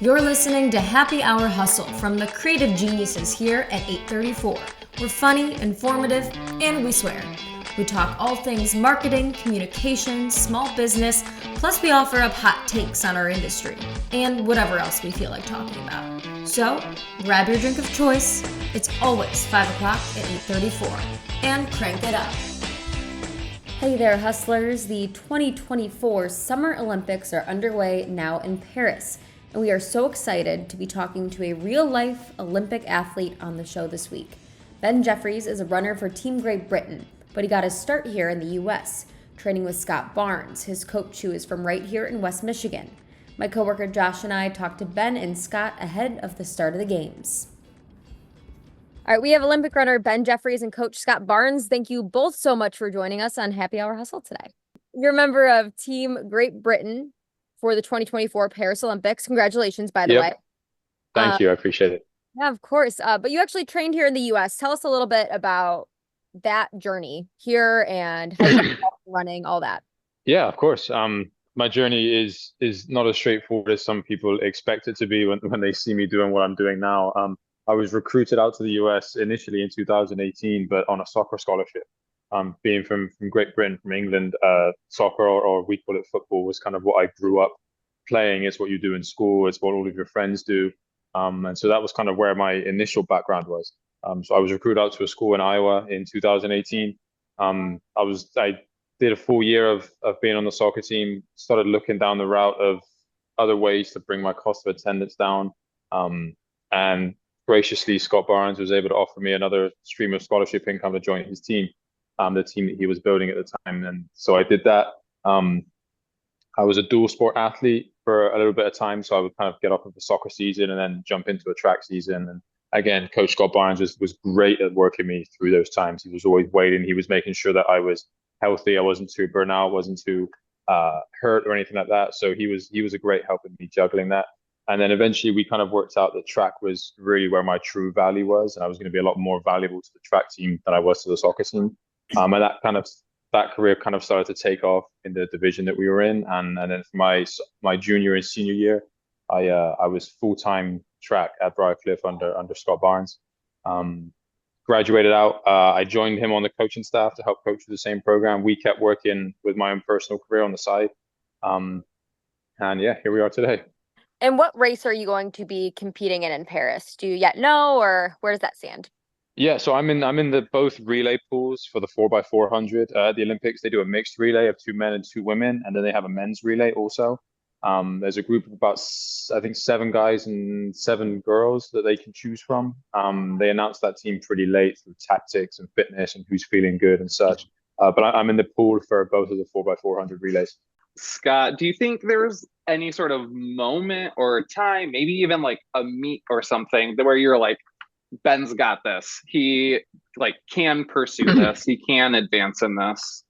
You're listening to Happy Hour Hustle from the creative geniuses here at 834. We're funny, informative, and we swear. We talk all things marketing, communication, small business, plus we offer up hot takes on our industry and whatever else we feel like talking about. So, grab your drink of choice. It's always 5 o'clock at 834. And crank it up. Hey there, hustlers. The 2024 Summer Olympics are underway now in Paris. And we are so excited to be talking to a real-life Olympic athlete on the show this week. Ben Jefferies is a runner for Team Great Britain, but he got his start here in the U.S., training with Scott Barnes, his coach who is from right here in West Michigan. My coworker Josh and I talked to Ben and Scott ahead of the start of the games. All right, we have Olympic runner Ben Jefferies and coach Scott Barnes. Thank you both so much for joining us on Happy Hour Hustle today. You're a member of Team Great Britain for the 2024 Paris Olympics. Congratulations, by the way. Thank you. I appreciate it. Yeah, of course. But you actually trained here in the U.S. Tell us a little bit about that journey here and how you got running, all that. Yeah, of course. My journey is not as straightforward as some people expect it to be when they see me doing what I'm doing now. I was recruited out to the US initially in 2018, but on a soccer scholarship. Being from Great Britain, from England, soccer or we call it football was kind of what I grew up playing. It's what you do in school. It's what all of your friends do. And so that was kind of where my initial background was. So I was recruited out to a school in Iowa in 2018. I did a full year of being on the soccer team, started looking down the route of other ways to bring my cost of attendance down. And graciously, Scott Barnes was able to offer me another stream of scholarship income to join his team, the team that he was building at the time. And so I did that. I was a dual sport athlete for a little bit of time, so I would kind of get off of the soccer season and then jump into a track season. And again, Coach Scott Barnes was great at working me through those times. He was always waiting. He was making sure that I was healthy. I wasn't too burnt out, wasn't too hurt or anything like that. So he was a great help in me juggling that. And then eventually we kind of worked out that track was really where my true value was, and I was going to be a lot more valuable to the track team than I was to the soccer team. And that career kind of started to take off in the division that we were in. And then for my junior and senior year, I was full-time track at Briarcliff under Scott Barnes. Graduated out. I joined him on the coaching staff to help coach the same program. We kept working with my own personal career on the side. And yeah, here we are today. And what race are you going to be competing in Paris? Do you yet know, or where does that stand? Yeah, so I'm in the both relay pools for the 4x400. At the Olympics, they do a mixed relay of 2 men and 2 women, and then they have a men's relay also. There's a group of about, I think, 7 guys and 7 girls that they can choose from. They announced that team pretty late through tactics and fitness and who's feeling good and such. But I'm in the pool for both of the 4x400 relays. Scott, do you think there was any sort of moment or time, maybe even like a meet or something, where you're like, Ben's got this. He can pursue this. He can advance in this.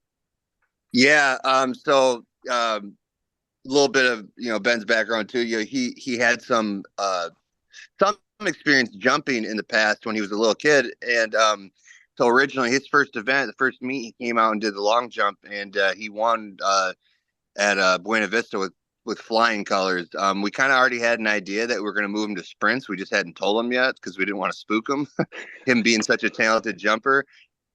Yeah. So a little bit of Ben's background too. He had some experience jumping in the past when he was a little kid, and so originally his first event, the first meet, he came out and did the long jump, and he won at Buena Vista with flying colors. We kind of already had an idea that we were going to move him to sprints. We just hadn't told him yet because we didn't want to spook him, him being such a talented jumper.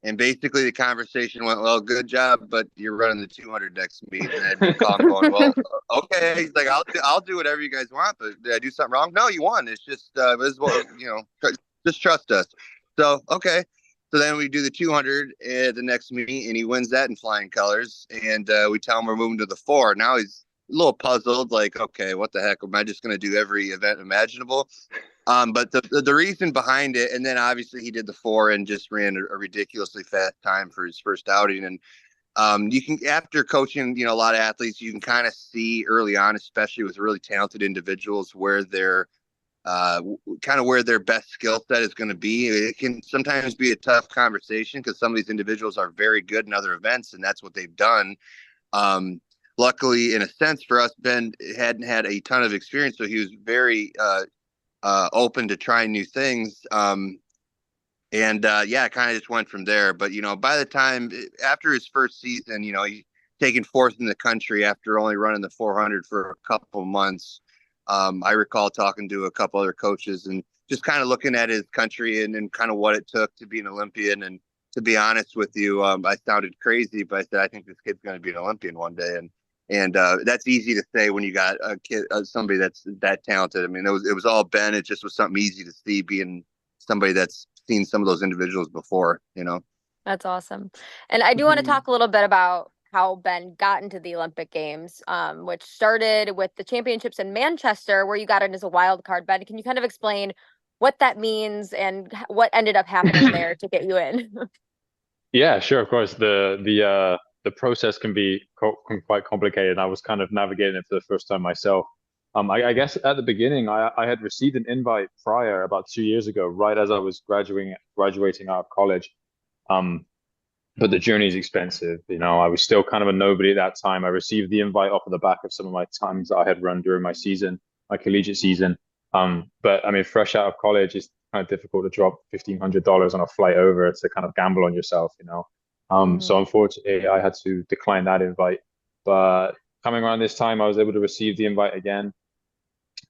And basically the conversation went, well, good job, but you're running the 200 next meet. And I'd call him going, well, okay. He's like, I'll do whatever you guys want, but did I do something wrong? No, you won. It's just, just trust us. So, okay. So then we do the 200 at the next meet, and he wins that in flying colors. And we tell him we're moving to the 4. Now he's a little puzzled, like, okay, what the heck? Am I just going to do every event imaginable? But the reason behind it, and then obviously he did the 4 and just ran a ridiculously fast time for his first outing. And you can, after coaching, a lot of athletes, you can kind of see early on, especially with really talented individuals, where they're where their best skill set is going to be. It can sometimes be a tough conversation because some of these individuals are very good in other events, and that's what they've done. Luckily, in a sense for us, Ben hadn't had a ton of experience, so he was very open to trying new things. It kind of just went from there. But, by the time after his first season, he taken 4th in the country after only running the 400 for a couple months. I recall talking to a couple other coaches and just kind of looking at his country and kind of what it took to be an Olympian. And to be honest with you, I sounded crazy, but I said I think this kid's going to be an Olympian one day. And that's easy to say when you got a kid, somebody that's that talented. I mean, it was all Ben. It just was something easy to see being somebody that's seen some of those individuals before, you know. That's awesome. And I do want to talk a little bit about how Ben got into the Olympic Games, which started with the championships in Manchester, where you got in as a wild card. Ben, can you kind of explain what that means and what ended up happening there to get you in? Yeah, sure, of course. The process can be quite complicated. I was kind of navigating it for the first time myself. I guess at the beginning, I had received an invite prior about 2 years ago, right as I was graduating out of college. But the journey is expensive. You know, I was still kind of a nobody at that time. I received the invite off of the back of some of my times that I had run during my season, my collegiate season. But I mean, fresh out of college, it's kind of difficult to drop $1,500 on a flight over to kind of gamble on yourself, you know. So unfortunately, I had to decline that invite. But coming around this time, I was able to receive the invite again.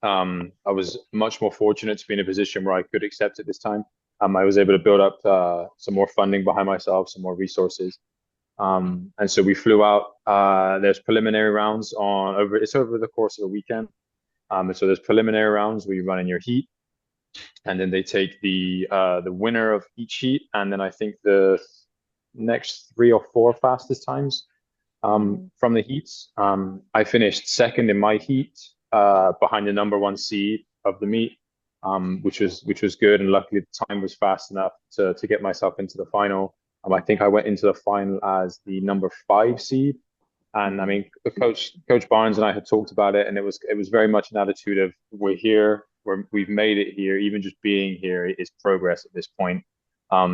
I was much more fortunate to be in a position where I could accept it this time. I was able to build up some more funding behind myself, some more resources. And so we flew out. There's preliminary rounds it's over the course of a weekend. And so there's preliminary rounds where you run in your heat, and then they take the winner of each heat, and then I think the next 3 or 4 fastest times from the heats. I finished second in my heat, behind the number 1 seed of the meet. Which was good, and luckily the time was fast enough to get myself into the final. I think I went into the final as the number 5 seed, and I mean, Coach Barnes and I had talked about it, and it was very much an attitude of we're here, we've made it here. Even just being here is progress at this point.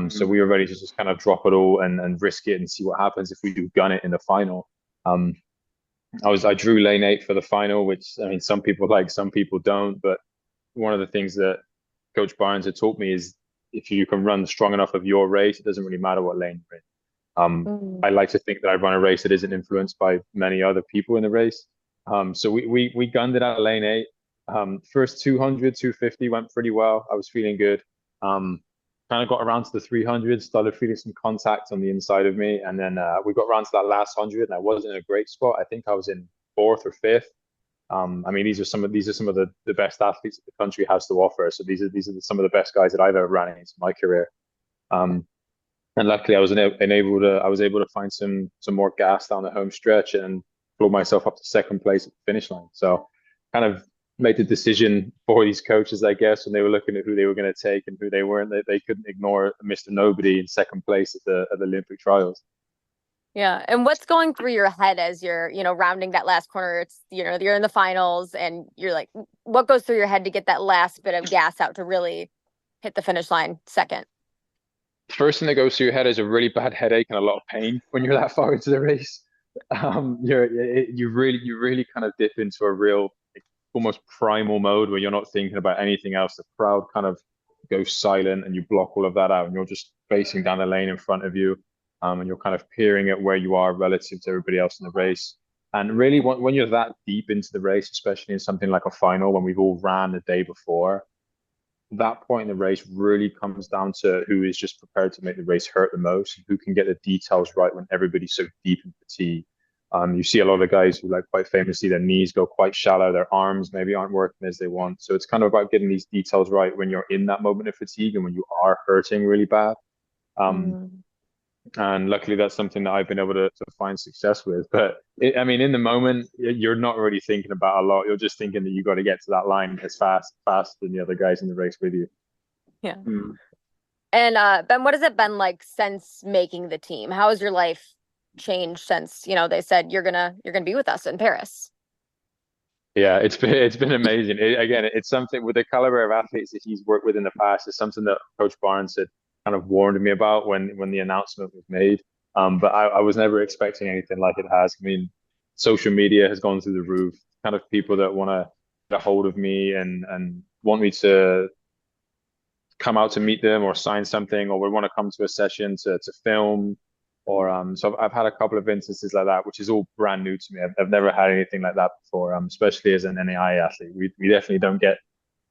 So we were ready to just kind of drop it all and risk it and see what happens if we do gun it in the final. I drew lane 8 for the final, which I mean, some people like, some people don't, but one of the things that Coach Barnes had taught me is if you can run strong enough of your race, it doesn't really matter what lane you're in. I like to think that I run a race that isn't influenced by many other people in the race. So we gunned it out of lane 8. First 200, 250 went pretty well. I was feeling good. Kind of got around to the 300, started feeling some contact on the inside of me. And then we got around to that last 100, and I wasn't in a great spot. I think I was in 4th or 5th. I mean, these are some of the best athletes that the country has to offer. So these are some of the best guys that I've ever ran into my career. And luckily, I was able to find some more gas down the home stretch and pull myself up to second place at the finish line. So kind of made the decision for these coaches, I guess, when they were looking at who they were going to take and who they weren't. They couldn't ignore Mr. Nobody in second place at the Olympic trials. Yeah. And what's going through your head as you're, rounding that last corner? It's, you're in the finals and you're like, what goes through your head to get that last bit of gas out to really hit the finish line second? First thing that goes through your head is a really bad headache and a lot of pain when you're that far into the race. You really kind of dip into a real, almost primal mode where you're not thinking about anything else. The crowd kind of goes silent and you block all of that out, and you're just facing down the lane in front of you. And you're kind of peering at where you are relative to everybody else in the race. And really, when you're that deep into the race, especially in something like a final, when we've all ran the day before, that point in the race really comes down to who is just prepared to make the race hurt the most, who can get the details right when everybody's so deep in fatigue. You see a lot of guys who, like, quite famously, their knees go quite shallow, their arms maybe aren't working as they want. So it's kind of about getting these details right when you're in that moment of fatigue and when you are hurting really bad. And luckily, that's something that I've been able to find success with. But I mean, in the moment, you're not really thinking about a lot. You're just thinking that you got to get to that line as fast than the other guys in the race with you. Yeah. And Ben, what has it been like since making the team? How has your life changed since, they said you're gonna be with us in Paris? Yeah, it's been amazing. It's something with the caliber of athletes that he's worked with in the past. It's something that Coach Barnes had kind of warned me about when the announcement was made. But I was never expecting anything like it has. I mean, social media has gone through the roof. Kind of people that want to get a hold of me and want me to come out to meet them or sign something, or would want to come to a session to film. Or so I've had a couple of instances like that, which is all brand new to me. I've never had anything like that before, especially as an NAI athlete. We definitely don't get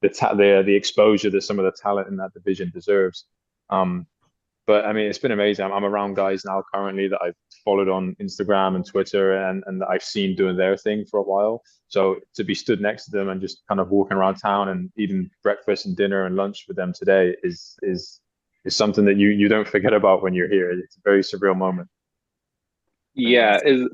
the exposure that some of the talent in that division deserves. But I mean, it's been amazing. I'm around guys now currently that I've followed on Instagram and Twitter and that I've seen doing their thing for a while. So to be stood next to them and just kind of walking around town and eating breakfast and dinner and lunch with them today is something that you don't forget about when you're here. It's a very surreal moment. Yeah, is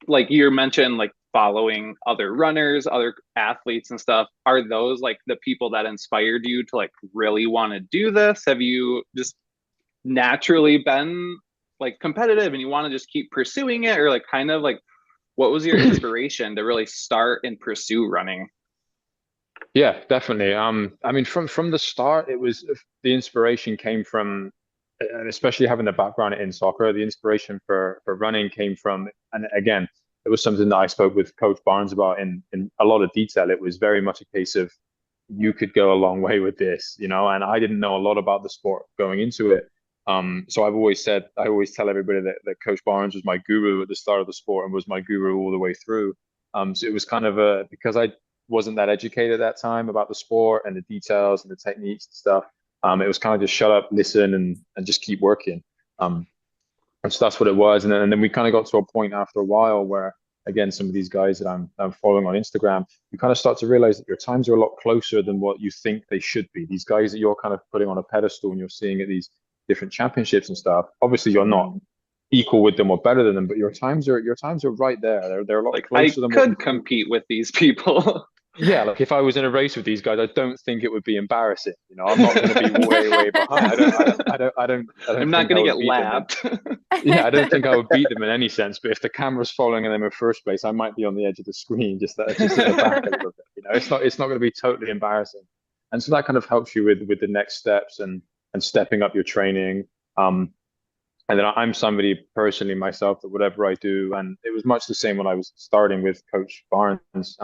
like you mentioned, like following other runners, other athletes and stuff. Are those like the people that inspired you to like really want to do this? Have you just naturally been like competitive and you want to just keep pursuing it, or like kind of like what was your inspiration to really start and pursue running? Yeah, definitely. I mean, from the start, it was the inspiration came from, and especially having the background in soccer, the inspiration for running came from, and again, it was something that I spoke with Coach Barnes about in a lot of detail. It was very much a case of you could go a long way with this, you know, and I didn't know a lot about the sport going into it. So I've always said, I always tell everybody that Coach Barnes was my guru at the start of the sport and was my guru all the way through. So it was kind of because I wasn't that educated at that time about the sport and the details and the techniques and stuff. It was kind of just shut up, listen, and just keep working. And so that's what it was. And then we kind of got to a point after a while where, again, some of these guys that I'm following on Instagram, you kind of start to realize that your times are a lot closer than what you think they should be. These guys that you're kind of putting on a pedestal and you're seeing at these different championships and stuff. Obviously, you're not equal with them or better than them, but your times are right there. They're a lot Like closer I than what you could compete with these people. Yeah, like if I was in a race with these guys, I don't think it would be embarrassing. You know, I'm not going to be way behind. I don't I'm not think I going to would get beat them. lapped. Yeah, I don't think I would beat them in any sense. But if the camera's following them in first place, I might be on the edge of the screen, just at the back a little bit. You know, it's not going to be totally embarrassing, and so that kind of helps you with the next steps and stepping up your training. And then I'm somebody personally myself that whatever I do, and it was much the same when I was starting with Coach Barnes.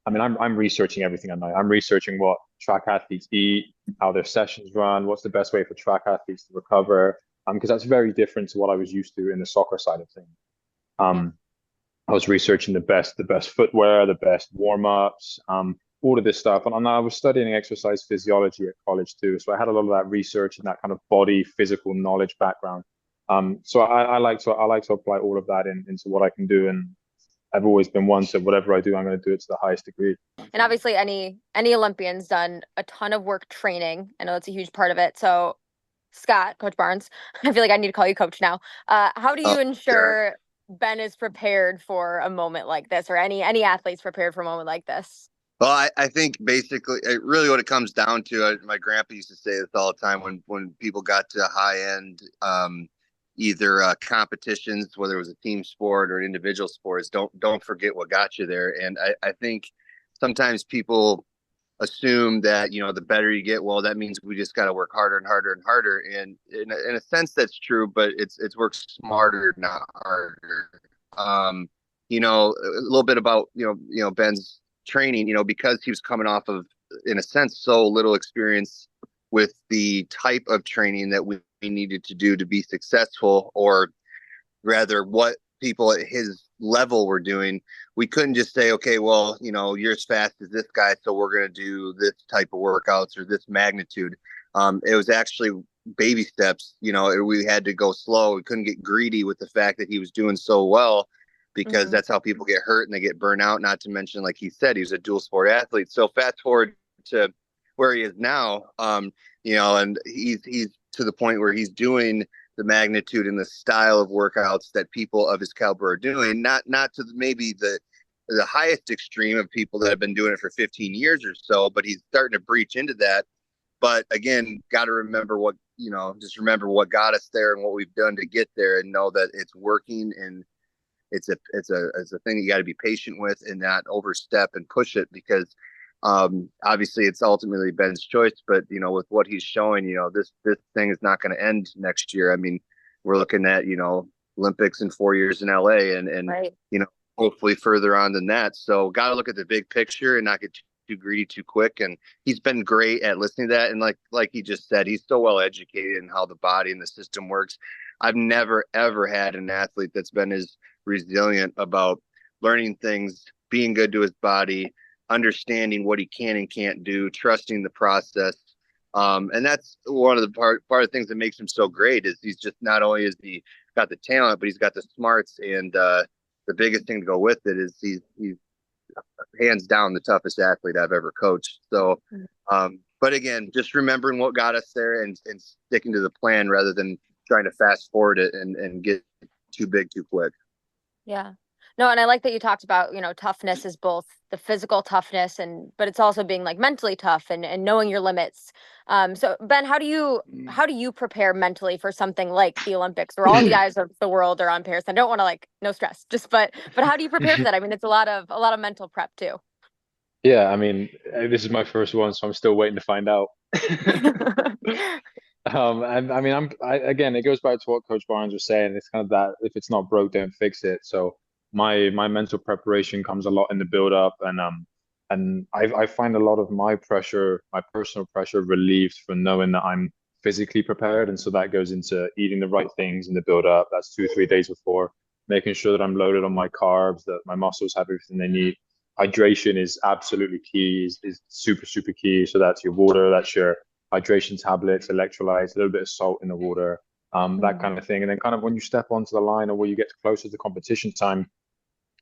I mean, I'm researching everything at night. I'm researching what track athletes eat, how their sessions run, what's the best way for track athletes to recover, because that's very different to what I was used to in the soccer side of things. I was researching the best footwear, the best warm-ups, all of this stuff. And I was studying exercise physiology at college too. So I had a lot of that research and that kind of body physical knowledge background. So I like to apply all of that into what I can do. And I've always been one to whatever I do, I'm going to do it to the highest degree. And obviously any Olympian's done a ton of work training. I know that's a huge part of it. So Scott, Coach Barnes, I feel like I need to call you coach now. How do you ensure Ben is prepared for a moment like this, or any athletes prepared for a moment like this? Well, I think basically really what it comes down to, my grandpa used to say this all the time when people got to high end, either competitions, whether it was a team sport or an individual sport, is don't forget what got you there. And I think sometimes people assume that, you know, the better you get, well, that means we just got to work harder and harder and harder. And in a sense, that's true, but it's work smarter, not harder. You know, a little bit about, you know, Ben's training, you know, because he was coming off of, in a sense, so little experience with the type of training that we needed to do to be successful, or rather what people at his level were doing. We couldn't just say, okay, well, you know, you're as fast as this guy, so we're going to do this type of workouts or this magnitude. It was actually baby steps. You know, we had to go slow. We couldn't get greedy with the fact that he was doing so well, because that's how people get hurt and they get burnt out. Not to mention, like he said, he was a dual sport athlete. So fast forward to where he is now, you know, and he's to the point where he's doing the magnitude and the style of workouts that people of his caliber are doing, not to maybe the highest extreme of people that have been doing it for 15 years or so, but he's starting to breach into that. But again, got to remember what, you know, just remember what got us there and what we've done to get there, and know that it's working, and it's a thing you got to be patient with and not overstep and push it, because obviously it's ultimately Ben's choice, but you know, with what he's showing, you know, this thing is not going to end next year. I mean, we're looking at, you know, Olympics in 4 years in LA, and right, you know, hopefully further on than that. So got to look at the big picture and not get too greedy too quick. And he's been great at listening to that. And like he just said, he's so well educated in how the body and the system works. I've never, ever had an athlete that's been as resilient about learning things, being good to his body, understanding what he can and can't do, trusting the process. And that's one of the part of the things that makes him so great is he's just not only is he got the talent, but he's got the smarts. And the biggest thing to go with it is he's hands down the toughest athlete I've ever coached. So, but again, just remembering what got us there and sticking to the plan rather than trying to fast forward it and get too big too quick. Yeah. No, and I like that you talked about, toughness is both the physical toughness but it's also being like mentally tough and knowing your limits. So Ben, how do you prepare mentally for something like the Olympics where all the eyes of the world are on Paris? I don't want to no stress, but how do you prepare for that? I mean, it's a lot of mental prep too. Yeah, I mean, this is my first one, so I'm still waiting to find out. And I mean, again, it goes back to what Coach Barnes was saying. It's kind of that if it's not broke, don't fix it. So my mental preparation comes a lot in the build up, and I find a lot of my pressure, my personal pressure, relieved from knowing that I'm physically prepared, and so that goes into eating the right things in the build up. That's 2-3 days before, making sure that I'm loaded on my carbs, that my muscles have everything they need. Hydration is absolutely key, is super, super key. So that's your water, that's your hydration tablets, electrolytes, a little bit of salt in the water, that kind of thing. And then kind of when you step onto the line or when you get closer to competition time,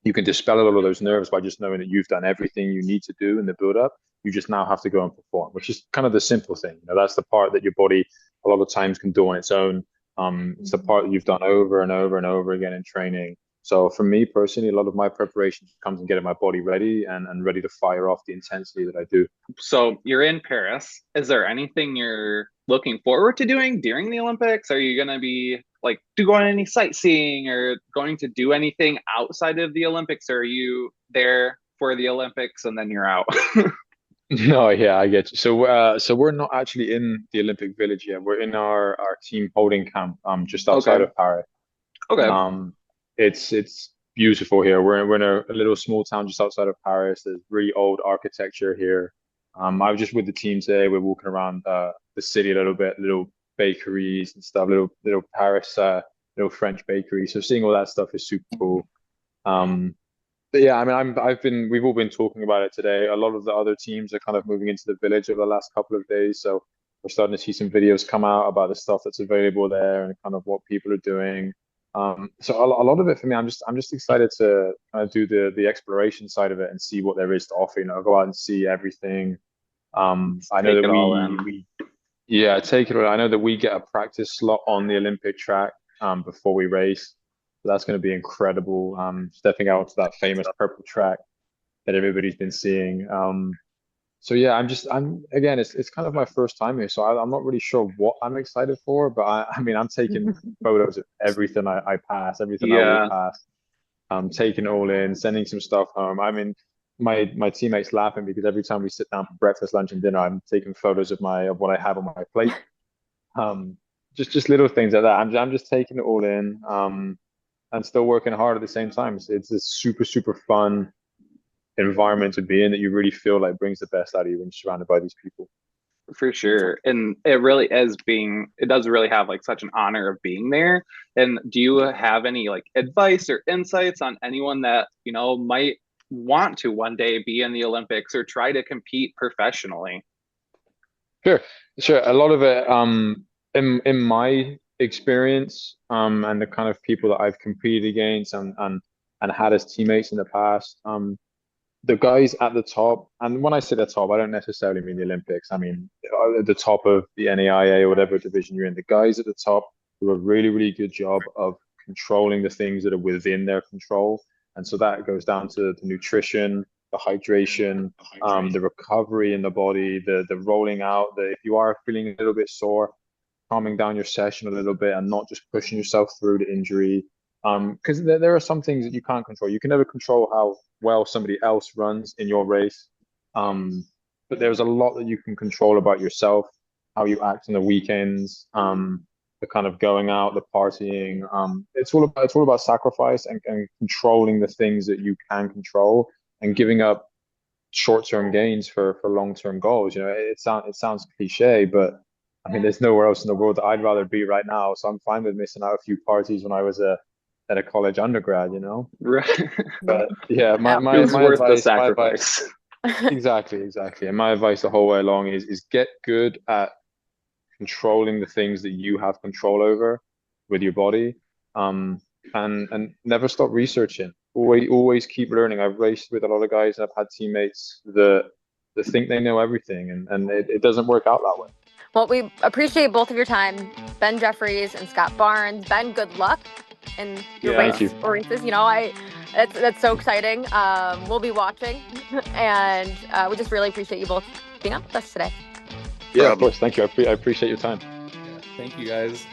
you can dispel a lot of those nerves by just knowing that you've done everything you need to do in the build up. You just now have to go and perform, which is kind of the simple thing. That's the part that your body a lot of times can do on its own. It's the part that you've done over and over and over again in training. So for me personally, a lot of my preparation comes in getting my body ready and ready to fire off the intensity that I do. So you're in Paris. Is there anything you're looking forward to doing during the Olympics? Are you going to be going any sightseeing or going to do anything outside of the Olympics? Or are you there for the Olympics and then you're out? No, yeah, I get you. So we're not actually in the Olympic Village yet. We're in our team holding camp, just outside of Paris. Okay. It's beautiful here. We're in a little small town just outside of Paris. There's really old architecture here. I was just with the team today. We're walking around the city a little bit, little bakeries and stuff, little Paris, little French bakeries. So seeing all that stuff is super cool. But yeah, I mean, we've all been talking about it today. A lot of the other teams are kind of moving into the village over the last couple of days. So we're starting to see some videos come out about the stuff that's available there and kind of what people are doing. So a lot of it for me, I'm just excited to kind of do the exploration side of it and see what there is to offer. Go out and see everything. I know that yeah, take it all. I know that we get a practice slot on the Olympic track before we race. So that's going to be incredible. Stepping out to that famous purple track that everybody's been seeing. So yeah, again, it's kind of my first time here, so I'm not really sure what I'm excited for, but I mean, I'm taking photos of everything I pass, everything I walk past. I'm taking it all in, sending some stuff home. I mean, my teammates laughing because every time we sit down for breakfast, lunch, and dinner, I'm taking photos of what I have on my plate. Just little things like that. I'm just taking it all in. And still working hard at the same time. It's a super, super fun environment to be in that you really feel like brings the best out of you when you're surrounded by these people. For sure. And it does really have such an honor of being there. And do you have any advice or insights on anyone that, might want to one day be in the Olympics or try to compete professionally? Sure. A lot of it, in my experience, and the kind of people that I've competed against and had as teammates in the past, the guys at the top, and when I say the top, I don't necessarily mean the Olympics. I mean at the top of the NAIA or whatever division you're in. The guys at the top do a really, really good job of controlling the things that are within their control, and so that goes down to the nutrition, the hydration, the recovery in the body, the rolling out. If you are feeling a little bit sore, calming down your session a little bit and not just pushing yourself through the injury. Because there are some things that you can't control. You can never control how well somebody else runs in your race. But there's a lot that you can control about yourself, how you act on the weekends, the kind of going out, the partying. It's all about sacrifice and controlling the things that you can control and giving up short-term gains for long-term goals. It sounds cliche, but I mean, there's nowhere else in the world that I'd rather be right now. So I'm fine with missing out a few parties when I was at a college undergrad, you know. Right. But yeah, Yeah. my It's worth the advice, sacrifice. exactly. And my advice the whole way along is get good at controlling the things that you have control over with your body. And never stop researching. Always keep learning. I've raced with a lot of guys and I've had teammates that think they know everything, and it doesn't work out that way. Well, we appreciate both of your time, Ben Jefferies and Scott Barnes. Ben, good luck in your Thank you. races. You know, that's so exciting. We'll be watching, and we just really appreciate you both being on with us today. Yeah, of course. Thank you. I appreciate your time. Yeah, thank you guys.